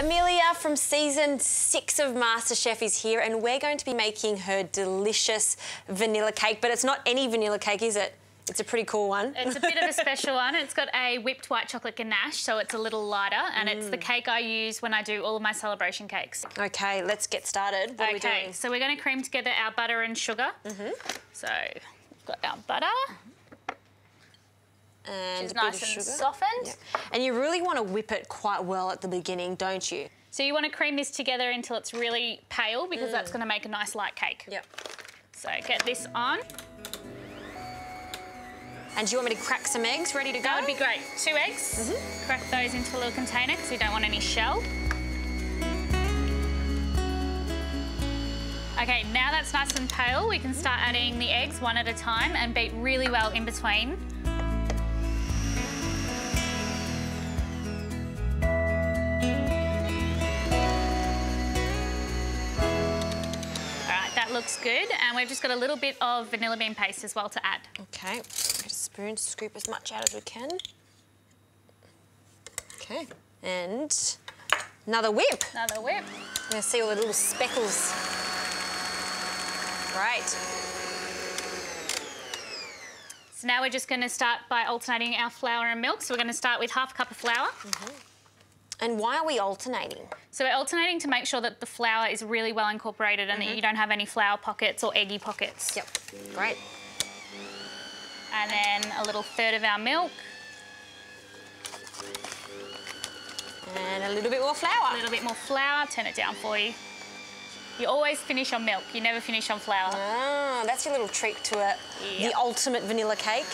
Amelia from season 6 of MasterChef is here, and we're going to be making her delicious vanilla cake, but it's not any vanilla cake, is it? It's a pretty cool one. It's a bit of a special one. It's got a whipped white chocolate ganache, so it's a little lighter, and it's the cake I use when I do all of my celebration cakes. Okay, let's get started. What are we doing? So we're going to cream together our butter and sugar. So we've got our butter. And which is nice and softened. Yep. And you really want to whip it quite well at the beginning, don't you? So you want to cream this together until it's really pale, because that's going to make a nice light cake. Yep. So get this on. And do you want me to crack some eggs ready to go? That would be great. 2 eggs. Crack those into a little container because we don't want any shell. Okay, now that's nice and pale, we can start adding the eggs one at a time and beat really well in between. Looks good, and we've just got a little bit of vanilla bean paste as well to add. Okay, get a spoon to scoop as much out as we can. Okay, and another whip. Another whip. I'm going to see all the little speckles. Great. So now we're just going to start by alternating our flour and milk. So we're going to start with half a cup of flour. And why are we alternating? So we're alternating to make sure that the flour is really well incorporated and that you don't have any flour pockets or eggy pockets. Yep, great. And then a little third of our milk. And a little bit more flour. A little bit more flour, turn it down for you. You always finish on milk, you never finish on flour. Ah, that's your little trick to the ultimate vanilla cake.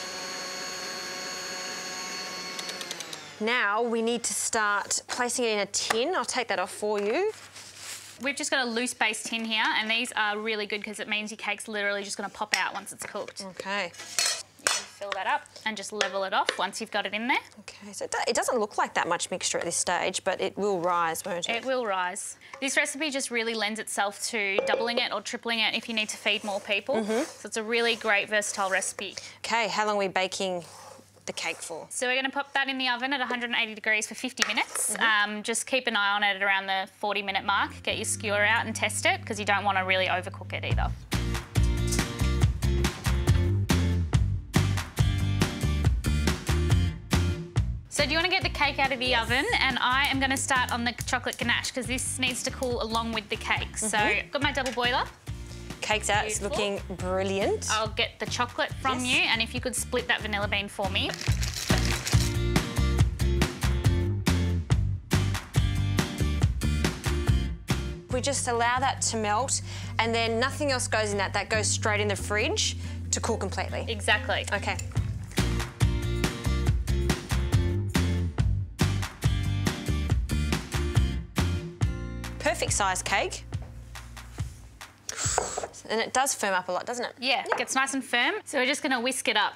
Now we need to start placing it in a tin. I'll take that off for you. We've just got a loose base tin here, and these are really good because it means your cake's literally just going to pop out once it's cooked. Okay. You can fill that up and just level it off once you've got it in there. Okay, so it doesn't look like that much mixture at this stage, but it will rise, won't it? It will rise. This recipe just really lends itself to doubling it or tripling it if you need to feed more people. So it's a really great, versatile recipe. Okay, how long are we baking the cake for? So we're going to pop that in the oven at 180 degrees for 50 minutes. Just keep an eye on it at around the 40-minute mark. Get your skewer out and test it because you don't want to really overcook it either. So do you want to get the cake out of the oven? And I am going to start on the chocolate ganache because this needs to cool along with the cake. So I've got my double boiler. Cake's out, it's looking brilliant. I'll get the chocolate from you, and if you could split that vanilla bean for me. We just allow that to melt, and then nothing else goes in that. That goes straight in the fridge to cool completely. Exactly. Okay. Perfect size cake. And it does firm up a lot, doesn't it? Yeah, it gets nice and firm. So we're just going to whisk it up.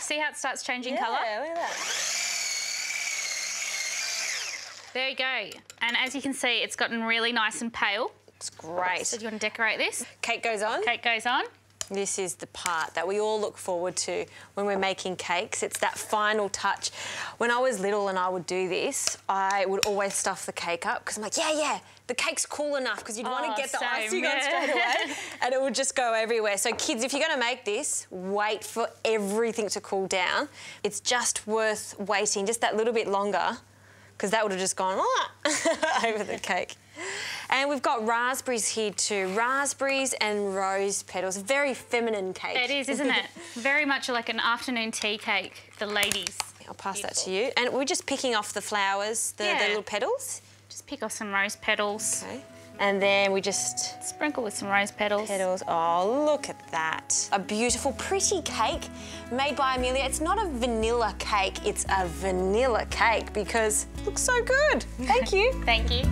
See how it starts changing colour? Yeah, look at that. There you go. And as you can see, it's gotten really nice and pale. It's great. So do you want to decorate this? Cake goes on. Cake goes on. This is the part that we all look forward to when we're making cakes. It's that final touch. When I was little and I would do this, I would always stuff the cake up because I'm like, yeah, the cake's cool enough because you'd want to get the icing on straight away and it would just go everywhere. So kids, if you're going to make this, wait for everything to cool down. It's just worth waiting just that little bit longer because that would have just gone over the cake. And we've got raspberries here too. Raspberries and rose petals. Very feminine cake. It is, isn't it? Very much like an afternoon tea cake, the ladies. I'll pass that to you. And we're just picking off the flowers, the little petals. Just pick off some rose petals. Okay. And then we just sprinkle with some rose petals. Oh, look at that. A beautiful, pretty cake made by Amelia. It's not a vanilla cake, it's a vanilla cake because it looks so good. Thank you. Thank you.